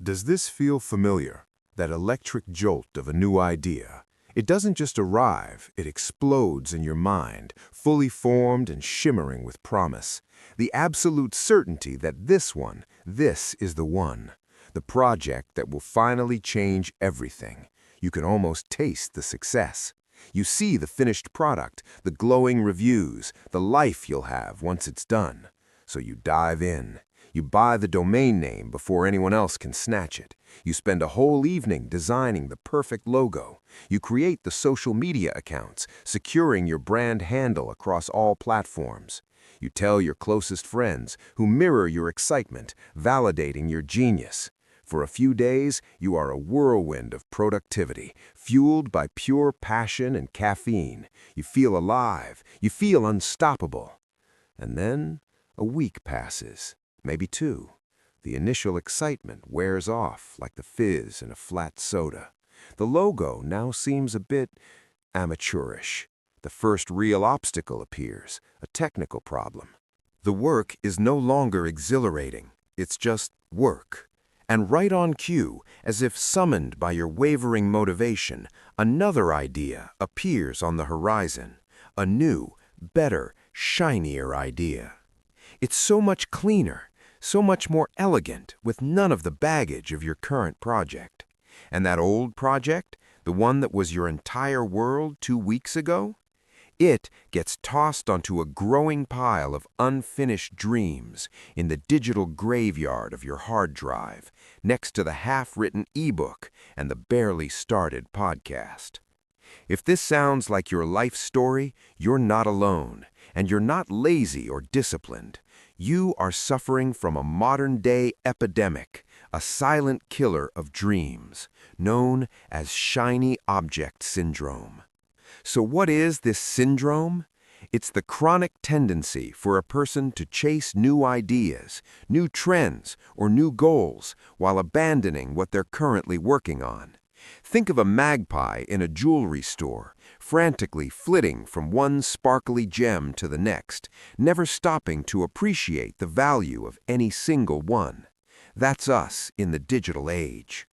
Does this feel familiar? That electric jolt of a new idea. It doesn't just arrive, it explodes in your mind, fully formed and shimmering with promise. The absolute certainty that this is the one. The project that will finally change everything. You can almost taste the success. You see the finished product, the glowing reviews, the life you'll have once it's done. So you dive in. You buy the domain name before anyone else can snatch it. You spend a whole evening designing the perfect logo. You create the social media accounts, securing your brand handle across all platforms. You tell your closest friends, who mirror your excitement, validating your genius. For a few days, you are a whirlwind of productivity, fueled by pure passion and caffeine. You feel alive. You feel unstoppable. And then a week passes. Maybe two. The initial excitement wears off like the fizz in a flat soda. The logo now seems a bit amateurish. The first real obstacle appears, a technical problem. The work is no longer exhilarating. It's just work. And right on cue, as if summoned by your wavering motivation, another idea appears on the horizon. A new, better, shinier idea. It's so much cleaner, so much more elegant, with none of the baggage of your current project. And that old project, the one that was your entire world 2 weeks ago, it gets tossed onto a growing pile of unfinished dreams in the digital graveyard of your hard drive, next to the half-written ebook and the barely started podcast. If this sounds like your life story, you're not alone, and you're not lazy or disciplined. You are suffering from a modern-day epidemic, a silent killer of dreams, known as shiny object syndrome. So what is this syndrome? It's the chronic tendency for a person to chase new ideas, new trends, or new goals while abandoning what they're currently working on. Think of a magpie in a jewelry store, frantically flitting from one sparkly gem to the next, never stopping to appreciate the value of any single one. That's us in the digital age.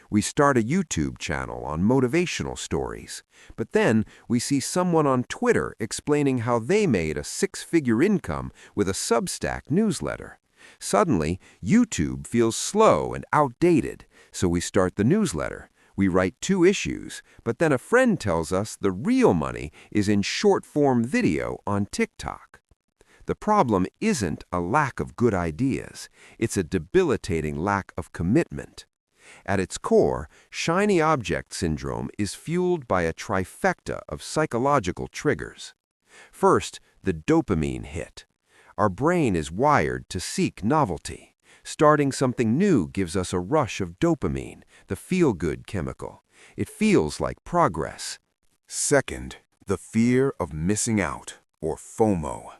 We start a YouTube channel on motivational stories, but then we see someone on Twitter explaining how they made a 6-figure income with a Substack newsletter. Suddenly, YouTube feels slow and outdated, so we start the newsletter. We write 2 issues, but then a friend tells us the real money is in short-form video on TikTok. The problem isn't a lack of good ideas, it's a debilitating lack of commitment. At its core, shiny object syndrome is fueled by a trifecta of psychological triggers. First, the dopamine hit. Our brain is wired to seek novelty. Starting something new gives us a rush of dopamine, the feel-good chemical. It feels like progress. Second, the fear of missing out, or FOMO.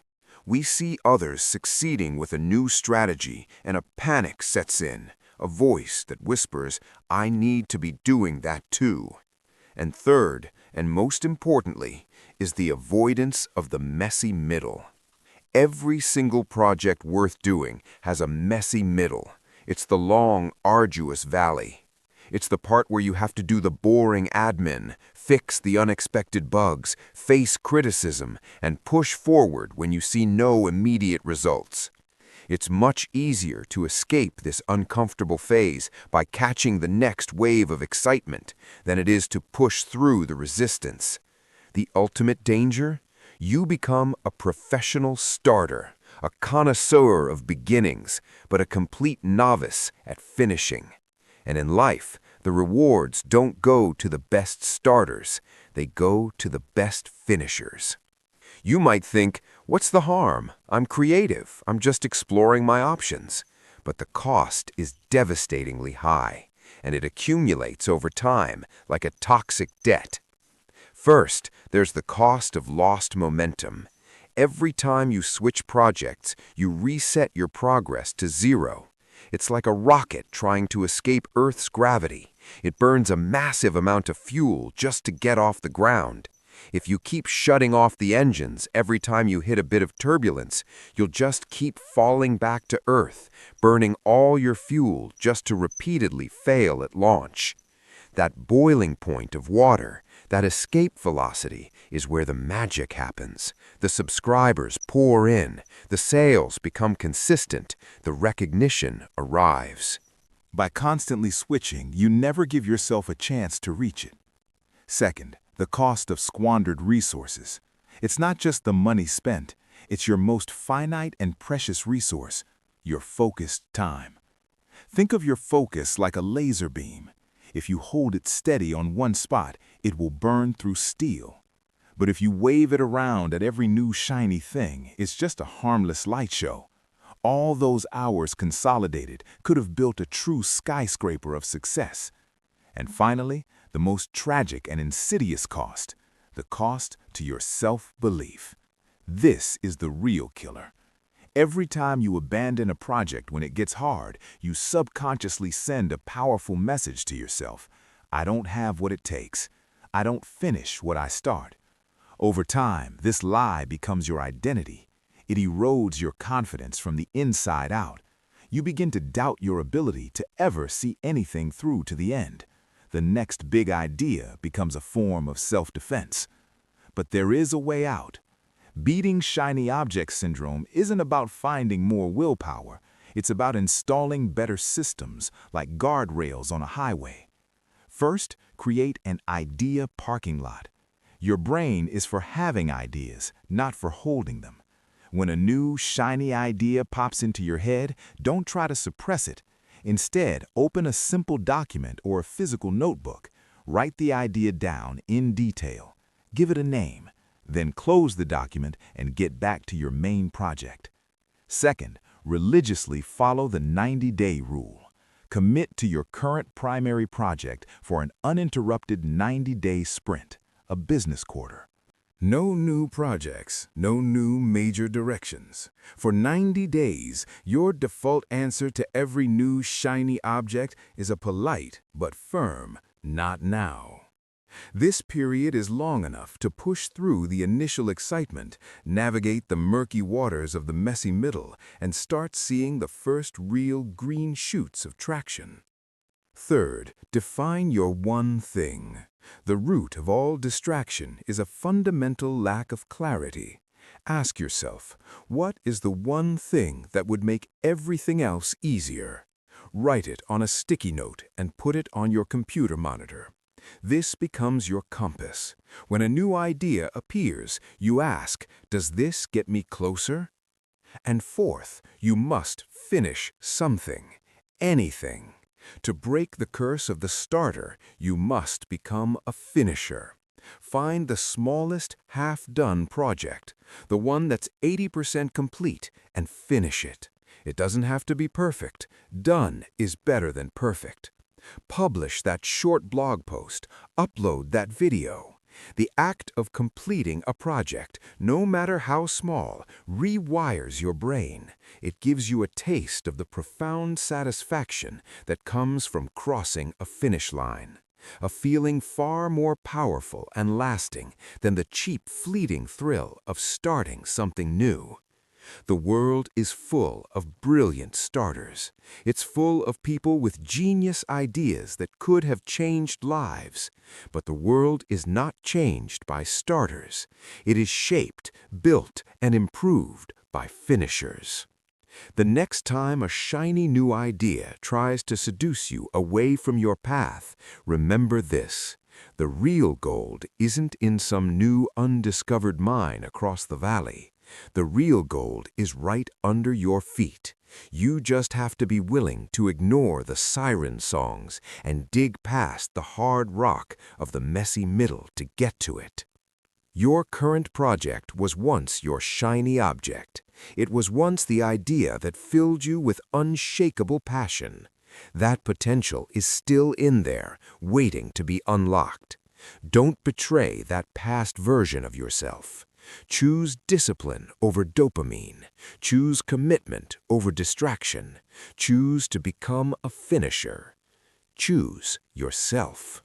We see others succeeding with a new strategy, and a panic sets in, a voice that whispers, "I need to be doing that too." And third, and most importantly, is the avoidance of the messy middle. Every single project worth doing has a messy middle. It's the long, arduous valley. It's the part where you have to do the boring admin, fix the unexpected bugs, face criticism, and push forward when you see no immediate results. It's much easier to escape this uncomfortable phase by catching the next wave of excitement than it is to push through the resistance. The ultimate danger? You become a professional starter, a connoisseur of beginnings, but a complete novice at finishing. And in life, the rewards don't go to the best starters, they go to the best finishers. You might think, what's the harm? I'm creative, I'm just exploring my options. But the cost is devastatingly high, and it accumulates over time like a toxic debt. First, there's the cost of lost momentum. Every time you switch projects, you reset your progress to 0. It's like a rocket trying to escape Earth's gravity. It burns a massive amount of fuel just to get off the ground. If you keep shutting off the engines every time you hit a bit of turbulence, you'll just keep falling back to Earth, burning all your fuel just to repeatedly fail at launch. That boiling point of water, that escape velocity, is where the magic happens. The subscribers pour in, the sales become consistent, the recognition arrives. By constantly switching, you never give yourself a chance to reach it. Second, the cost of squandered resources. It's not just the money spent, it's your most finite and precious resource, your focused time. Think of your focus like a laser beam. If you hold it steady on one spot, it will burn through steel. But if you wave it around at every new shiny thing, it's just a harmless light show. All those hours consolidated could have built a true skyscraper of success. And finally, the most tragic and insidious cost, the cost to your self-belief. This is the real killer. Every time you abandon a project when it gets hard, you subconsciously send a powerful message to yourself. I don't have what it takes. I don't finish what I start. Over time, this lie becomes your identity. It erodes your confidence from the inside out. You begin to doubt your ability to ever see anything through to the end. The next big idea becomes a form of self-defense. But there is a way out. Beating shiny object syndrome isn't about finding more willpower. It's about installing better systems, like guardrails on a highway. First, create an idea parking lot. Your brain is for having ideas, not for holding them. When a new, shiny idea pops into your head, don't try to suppress it. Instead, open a simple document or a physical notebook. Write the idea down in detail. Give it a name. Then close the document and get back to your main project. Second, religiously follow the 90-day rule. Commit to your current primary project for an uninterrupted 90-day sprint, a business quarter. No new projects, no new major directions. For 90 days, your default answer to every new shiny object is a polite but firm, "Not now." This period is long enough to push through the initial excitement, navigate the murky waters of the messy middle, and start seeing the first real green shoots of traction. Third, define your one thing. The root of all distraction is a fundamental lack of clarity. Ask yourself, what is the one thing that would make everything else easier? Write it on a sticky note and put it on your computer monitor. This becomes your compass. When a new idea appears, you ask, does this get me closer? And fourth, you must finish something, anything. To break the curse of the starter, you must become a finisher. Find the smallest half-done project, the one that's 80% complete, and finish it. It doesn't have to be perfect. Done is better than perfect. Publish that short blog post. Upload that video. The act of completing a project, no matter how small, rewires your brain. It gives you a taste of the profound satisfaction that comes from crossing a finish line. A feeling far more powerful and lasting than the cheap, fleeting thrill of starting something new. The world is full of brilliant starters. It's full of people with genius ideas that could have changed lives. But the world is not changed by starters. It is shaped, built, and improved by finishers. The next time a shiny new idea tries to seduce you away from your path, remember this. The real gold isn't in some new undiscovered mine across the valley. The real gold is right under your feet. You just have to be willing to ignore the siren songs and dig past the hard rock of the messy middle to get to it. Your current project was once your shiny object. It was once the idea that filled you with unshakable passion. That potential is still in there, waiting to be unlocked. Don't betray that past version of yourself. Choose discipline over dopamine. Choose commitment over distraction. Choose to become a finisher. Choose yourself.